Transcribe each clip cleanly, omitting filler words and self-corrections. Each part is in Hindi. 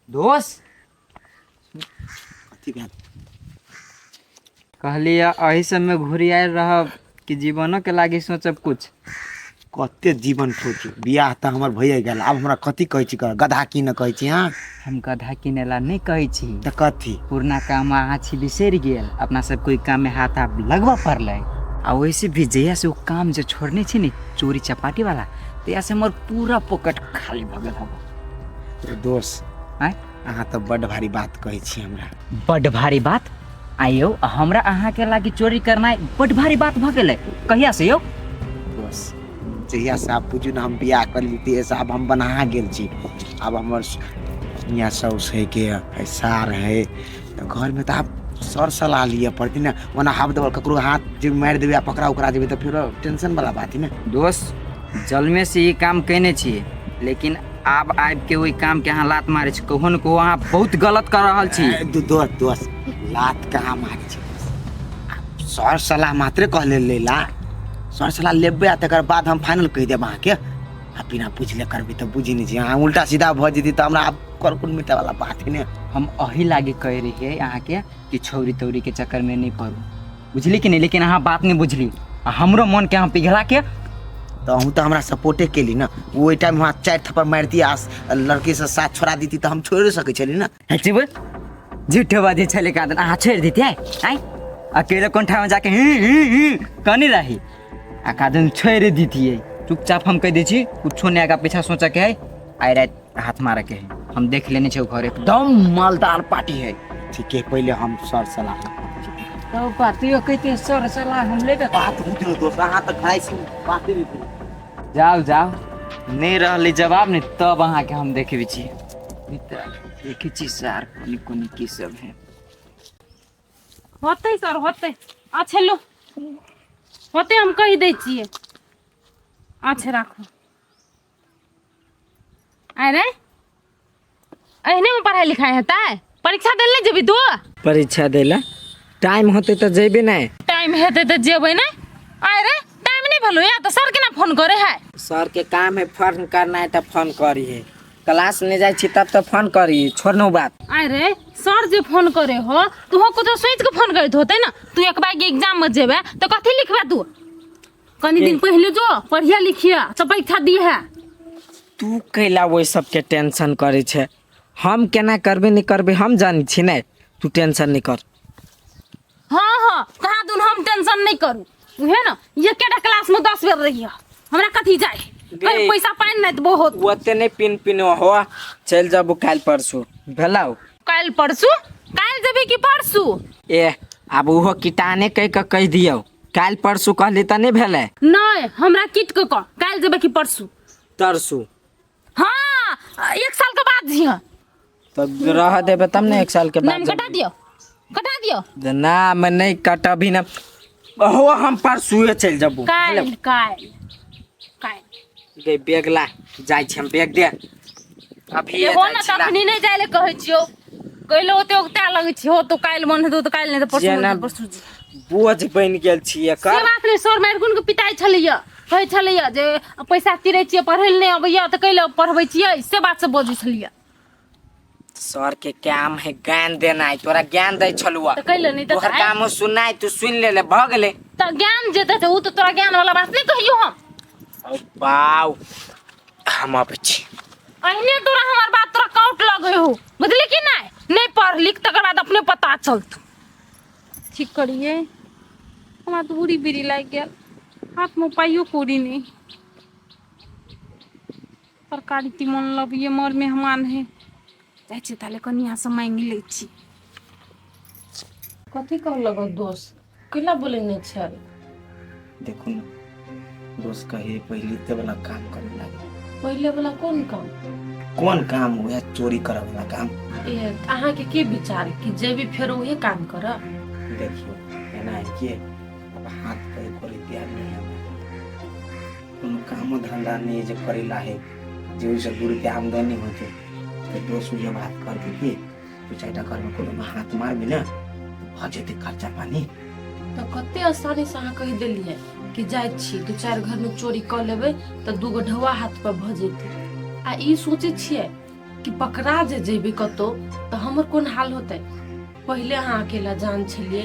दोस्त अथी भेल कहलिए एही सब में घुरियाए रहब कि जीवनों के लागी सोचब कुछ। कते जीवन सोचू बियाह तऽ हमर भइए गेल, आब हमरा कथी कहै छी, गधा की न कहै छी। हाँ हम गधा किने ला नहीं कहै छी, तऽ कथी पुरना काम अहाँ छी बिसरि गेल, अपना सब कोई काम में हाथ आप लगवा पड़लै। आ वैसे भी जहिया से वो काम जो छोड़ने छी नी चोरी चपाटी वाला, तहिया से हमर पूरा पॉकेट खाली भ गेल हबो। दोस्त आय अहाँ तऽ बड्ड भारी बात कहै छी हमरा। बड्ड भारी बात आयो, हमरा अहाँ के लागी चोरी करना बड्ड भारी बात भ गेलै। कहिया से यौ? दोस्त जहिया से आप बुझू ना हम बियाह कर ली से अब हम बना गेल छी। अब हमर यहाँ साउस है के सार है घर में, तो आप सर सलाह लिए पड़ती ना, वरना हाथ दबल ककरो हाथ जब मार देवे या पकड़ा उकड़ा देवे तो फिर टेंशन वाला बात है ना। दोस्त जलमे से ये काम कहने छिए, लेकिन आब आबि के वही काम के अहाँ लात मारे छी, कहू न कहू अहाँ बहुत गलत कर रहल छी। दोस्त लात कहाँ मारे छी, सर सलाह मात्रे कहले लेला, सर सलाह लेबे आ तकर बाद हम फाइनल कह देब अहाँके। आ बिना बुझले करबी तो बुझी नहीं छी, अहाँ उल्टा सीधा भ जेती तो हमरा करकुन मिटे वाला बात है ना। हम अही लागे कह रही अहाँ के कि छौरी तौरी के चक्कर में नहीं पड़ू, बुझली कि नहीं? लेकिन अहाँ बात नहीं बुझली, हमरो मन के अहाँ पिघला के तो अहूँ तो हमरा सपोर्टे केली ना। वो टाइम वहाँ 4 थप्पड़ मारती आ लड़की से साथ छोड़ा देती तो हम छोड़ सके छली ना। झूठे बाजे छले का अहाँ छोड़ देती आई अकेले कोंठा में जाके कनी रही आ कादन छोड़ देती है। चुपचाप हम कह दी छी कुछो नहीं आगा पीछा सोचा के है, आई रात हाथ मारा के है, हम देख लेने छे घर एकदम मालदार पार्टी है। ठीक है पहले हम सर सलाह तो पार्टियों कहते सर सलाह हम लेबे बात बुझलो दोस्त, अहाँ तो खाई छी बात नहीं। जाओ जाओ नहीं रहली जवाब नहीं तब अहाँ के हम देखबी छी। देखी छी सर कोनी कोनी की सब है होते सर होते। अच्छा लो होते हम कह दै छियै। अच्छा राखो। अरे एहने में पढ़ाई लिखाई होता है? परीक्षा देले नहीं जेबी तू? परीक्षा देला टाइम होते तो जेबे नहीं। टाइम हेते तो जेबे नहीं। अरे टाइम नहीं भलो या तो सर के ना फोन करे है। सर के काम है फोन करना है तो फोन करी है, क्लास में जाए छी तब तो फोन करी, छोड़नो बात। अरे सर जे फोन करे हो तू हो कुछ सोच के फोन करत होते ना। तू एक बार एग्जाम में जेबे तो कथी लिखबे तू? कनी दिन पहले जो पढ़िया लिखिया सब परीक्षा दी है। तू कैला वो सब के टेंशन करे छे, हम केना करबे नहीं करबे हम जानी छी नहीं, तू टेंशन नहीं कर। हाँ हाँ कहा दून हम टेंशन नहीं करू, है ना? ये केटा क्लास में 10 बेर रही है, हमरा कथी जाए कहीं पैसा पाइन नहीं तो बहुत ओते नहीं पिन हो, चल जाबो काल परसू भेलाउ। काल परसू? काल जेबी कि परसू? ए अब वो कीटाने कह दियो, काल परसू कहली त नहीं भेले। नहीं हमरा किट के कह काल जेबे कि परसू? तरसू। हाँ 1 साल के बाद जी। तब रह देबे तब ने 1 साल के बाद नाम कटा दियो, कटा दियो। ना मैं नहीं कटबी ना हो, हम परसू चल जाबो। काल काल काल गे बैग ला जाय छी हम, बैग दे अभी हो ना तखनी नहीं जाय ले कहै छियो, कहलो ओते ओते लगै छी हो तो काल मन हेतौ तो काल नहीं तो परसू परसू जी। बोझ बन गेल छी से एकर। बात नहीं, सर मारगुन के पिटाई छलैया, कहै छलैया जे पैसा तिरै छियै पढ़ै ले नहीं अबैया त कैले पढ़बै छियै, से बात से बोझै छलैया। सर के काम है ज्ञान देना है, तोरा ज्ञान दे छलुआ त कैले नहीं त तोहर काम सुनाई तू सुन ले भ गेले। त ज्ञान जेते त उ त तोरा ज्ञान वाला बात नहीं कहियो हम। वाओ हम अब छी अहिने तोरा हमर बात तोरा काउट लगै हो, बुझली कि नहीं? नहीं पढ़ लिख तकर बाद अपने पता चलत। ठीक करिए हमरा तो उड़ी बिरी लाग गेल, हाथ में पाइयो कोड़ी नहीं। सरकारी तीमन लबिए मोर मेहमान है, जाय छी ताले कनिया से मांग ले छी। कथी कहलक दोस्त कैला बोले नहीं छल? देखो ना दोस्त कहे पहले ते वाला काम करे लागे। पहले वाला कौन काम हुआ चोरी करे वाला काम। ए अहाँ के विचार कि जेबी फेर उहे काम कर? देखियो एना है कि अब हाथ पे करे तैयार नहीं है, कोनो काम धंधा नहीं जे करेला है, जे से 2 रुपया आमदनी होते तो दोस्त ये बात कर दी तू 4 टका में कोनो में हाथ मार भी ना भ जेते खर्चा पानी। तो कते आसानी से अहाँ कह देलिए कि जाय छी 2-4 घर में चोरी कर लेबे तो 2 गो ढवा हाथ पर भ जेते। आ ई सोचे छिए कि पकड़ा जे जेबे कतो तो हमर कोन हाल होते। पहले अहाँ अकेला जान छलिए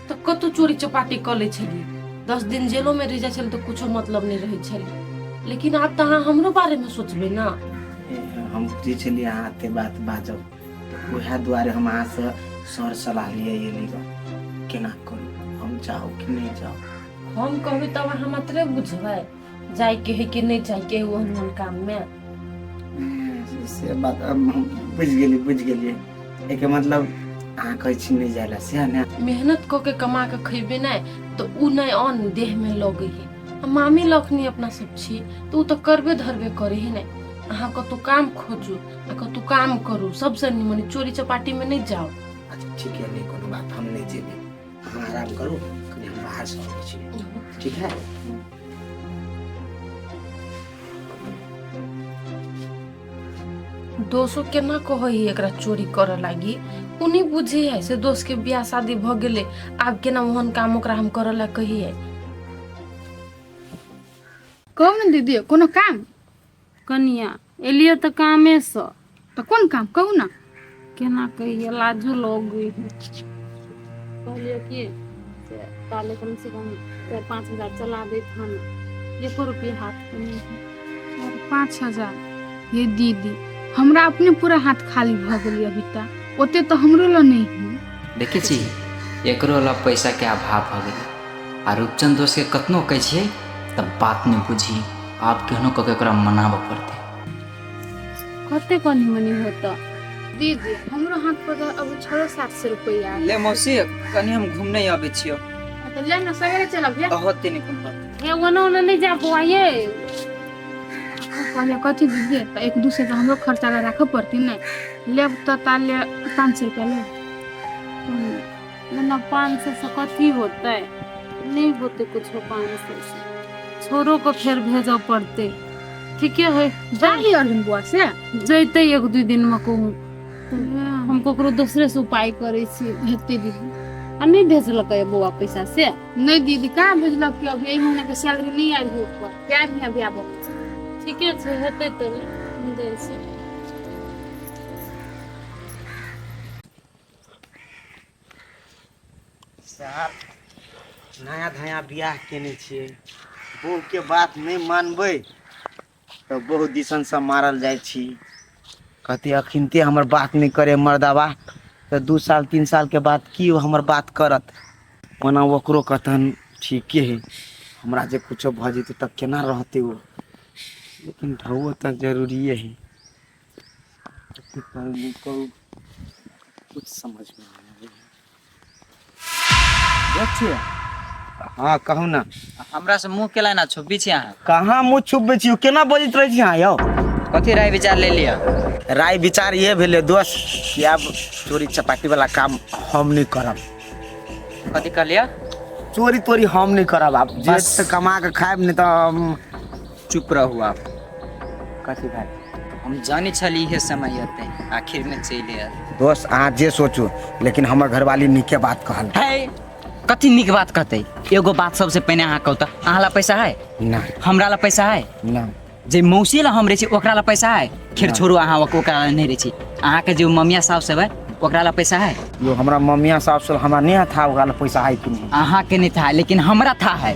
तो कतो चोरी चपाटी कर ले छलिए, 10 दिन जेलो में रह जाए छल तो कुछो मतलब नहीं रहे छल। लेकिन आप तो अहाँ हमरो बारे में सोचबे ना। हम जे छलिए अहाँ ते बात बाजब, वह दुआरे हम अहाँ से सर सलाह लिए ये लीगा केना करू, हम जाओ कि नहीं जाओ। हम कहबे तब अहाँ मात्रे बुझबै जाय के है कि नहीं जाय के है ओहन काम में। से बात अब हम बुझ गेलिए एके मतलब अहाँ कहै छी नहीं जायला से ने। मेहनत क के कमा के खइबे नहीं तो उ नहीं अन्न देह में लगे है। मामी लखनी अपना सब छी तो उ तो करबे धरबे करे ही नहीं। अहाँ कतो काम खोजू आ कतो काम करू, सबसे निमन चोरी चपाटी में नहीं जाओ। अच्छा ठीक है, नहीं कोनो बात, हम नहीं जेबे, हम आराम करू, कनी हम बाहर से आबै छी, ठीक है। दोस्तों केना कहै एकरा चोरी करे लागी, उनी बुझे है से दोस्त के बियाह शादी भ गेले, आब केना ओहन काम ओकरा हम करे ला कही है। कहू ने दीदी कोनो काम। कनिया एलियो तो कामे से, तो कौन काम कहू ना। केना कहिए लाजो लग गई कहलिए कि से ताले कम से कम 4-5 हजार चला दे थान, 1 रुपये हाथ में नहीं है। 5,000 ये दीदी हमरा अपने पूरा हाथ खाली भ गेली अभी तक, ओते तो हमरो ला नहीं है। देखे छी एकरो ला पैसा के अभाव भ गेलै आ रूपचंद दोस्त के कतनो कहै छियै तब बात नहीं बुझी, आप केहनो कके ओकरा मनाबे पड़ते। कते कनी मनी होता दीदी हमरो हाथ पर अब 600-700 रुपया ले मौसी कनी हम घूमने आबे छियो। तो ले ना सवेरे चलब या होते नहीं कोन बात। ये ओना नहीं जा बुआए। कहले कथी दीदी तो एक दूसरे से हमरो खर्चा ला रखे पड़ती नहीं, लेब तो ताले 500 रुपया ले। ना 500 से कथी होता है, नहीं होते कुछ 500 से, छोरो को फिर भेजो पड़ते। ठीक है जाही अर्जुन बुआ से जैते 1-2 दिन में कहूँ हम ककरो दूसरे से उपाय करे छी हेते दीदी। आ नहीं भेजलक बुआ पैसा से। नहीं दीदी कहाँ भेजलक कि अभी यही महीने के सैलरी नहीं आई है ऊपर, क्या भी अभी आबो। ठीक है हेते तो दे से। साहब नया धया बियाह केने छियै, बहू के बात नहीं मानबै तो बहुत दिसन से मारल जाय छी। कहते अखिनते हमर बात नहीं करे मर्दावा तो 2 साल 3 साल के बाद की हमर बात करत। ओना ओकरो कहतन ठीके है, हमरा जे कुछो भ जेतै तब केना रहते वो, लेकिन ढौओ तक जरूरी है। कुछ समझ में नहीं आ रहा। हाँ कहू ना। हमरा से मुंह केला ना छुपी छी अहाँ। कहाँ मुँह छुपबे छी, केना बजैत रहे छी अहाँ यौ। कथी राय विचार ले लिया। राय विचार ये भेले दोस्त कि अब चोरी चपाटी वाला काम हम नहीं करब। कथी कर लिया। चोरी तोरी हम नहीं करब, आप जे कमा के खाएब नहीं तो हम चुप रहू आप। कथी भाई हम जानी छली है समय होते आखिर में चले आयल। दोस्त अहाँ जे सोचू, लेकिन हमर घरवाली नीके बात कहल है। कथी नीक बात कहते, एगो बात सबसे पहले अहाँ कहू तो अहाँ ला पैसा है ना, हमरा ला पैसा है ना, जे मौसी ला हम रहे छी ओकरा ला पैसा है। खैर छोड़ू अहाँ ओकरा ला नहीं रहे छी, अहाँ के जो ममिया साहब सब है ओकरा ला पैसा है। जो हमरा मम्मिया साहब से हमरा नहीं था ओकरा पैसा है कि नहीं। अहाँ के नहीं था लेकिन हमरा था है।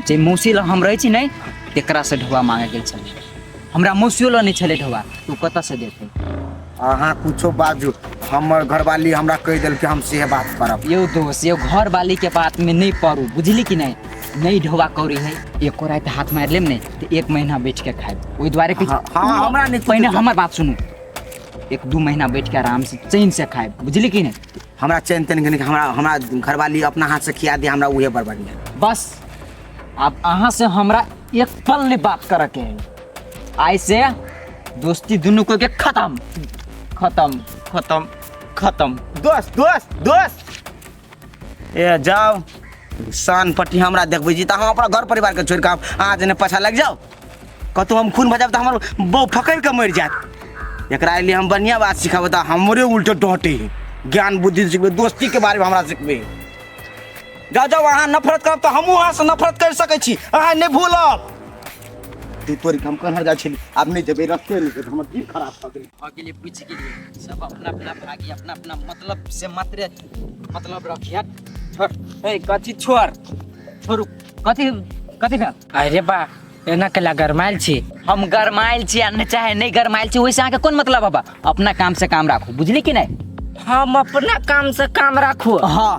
जे मौसी ला हम रहे छी नहीं तेकरा से ढुआ मांगे गेल छल, हमरा मौसियो ला नहीं छले ढुआ, तू कत से देते। अहाँ कुछो बाजू, हमर घरवाली हमरा कह दिल कि हम से बात करब। यो दोस्त यो घर वाली के बात में नहीं पड़ू, बुझली कि नहीं। नहीं ढोवा कौरी है, एक रात हाथ मार लेम नहीं तो 1 महीना बैठ के खाएब। ओई द्वारे कि हाँ हमरा नहीं पहले हमर बात सुनू, 1-2 महीना बैठ के आराम से चैन से खाएब, बुझली कि नहीं। हमरा चैन तैन के हमरा घरवाली अपना हाथ से खिया दे, हमरा उहे बर्बादी है। बस अब अहाँ से हमरा एक पल नहीं बात करे के है। आई से दोस्ती दोनों को के खत्म खत्म खत्म खत्म। दोस्त दोस्त दोस्त ए जाओ शान पट्टी हमरा देखबै जी, तो हम अपना घर परिवार के छोड़ के अहाँ जने पाछा लग जाओ। कतौ हम खून बजाब तो हमर बहु फकड़ के मर जात। एकरा लिए हम बढ़िया बात सिखाबे तो हमरे उल्टे डटे, ज्ञान बुद्धि सिखबे, दोस्ती के बारे में हमरा सिखबे। जाओ जाओ, अहाँ नफरत करब तो हमहूँ अहाँ से नफरत कर सकै छी, अहाँ नहीं भूलब। तू तोरी काम कहाँ जा छिली आब नहीं जेबे रस्ते नहीं जेबे हमर दिल खराब भ गेल अकेले बुझ गेलिए सब अपना अपना भागी अपना अपना मतलब से मात्र मतलब रखिया छोड़ ए कथी छोड़ छोड़ू कथी कथी भेल अरे बा एना केला गरमाइल छी हम गरमाइल छी आ नहीं चाहे नहीं गरमाइल छी वैसे आके कौन मतलब बाबा अपना काम से काम राखू बुझली कि नहीं हम अपना काम से काम राखू हाँ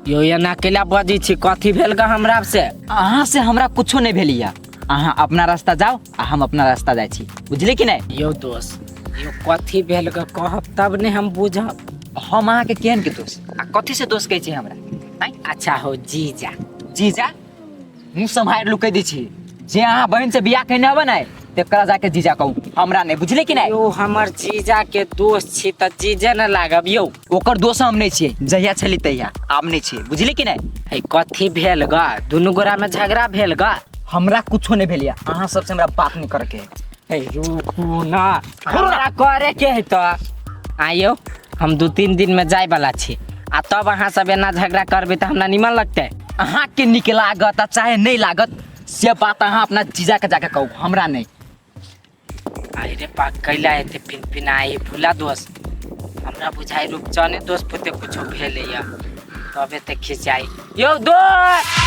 यो एना केला बजी छी कथी भेल ग हमरा से अहाँ से हमरा कुछो नहीं भेलिया अहाँ अपना रास्ता जाओ आ हम अपना रास्ता जाय छी बुझली कि नहीं यो दोस्त यो कथी भेल ग कहब तब ने हम बुझब हम अहाँ के केहन के दोस्त आ कथी से दोस्त कहै छी हमरा आइ अच्छा हो जीजा जीजा मुँह सम्हारि लुकै दै छी जे अहाँ बहन से बियाह कहने हबे नहीं तेकरा जाके जीजा कहू हमरा नहीं बुझली कि नहीं यो हमर जीजा के दोस्त छी त जीजे न लागब यो ओकर दोस्त हम नहीं छियै जहिया छली तहिया आब नहीं छियै बुझली कि नहीं है कथी भेल ग दुनू गोरा में झगड़ा भेल ग हमरा कुछो नहीं भेलिया अहाँ सबसे हमरा बात नहीं करके है रुकू ना हमरा करे के है त आयो हम 2-3 दिन में जाय वाला छी आ तब अहाँ सब एना झगड़ा करबे त हमरा निमन लगते अहाँ के निक लागत आ चाहे नहीं लागत से बात अहाँ अपना जीजा के जाके कहू हमरा नहीं अरे पाक कैला हेते पिनपिनाई भूला दोस्त हमरा बुझाई रुक जाने दोस्त पुते कुछो भेले या तबे ते खिंचाई यो दोस्त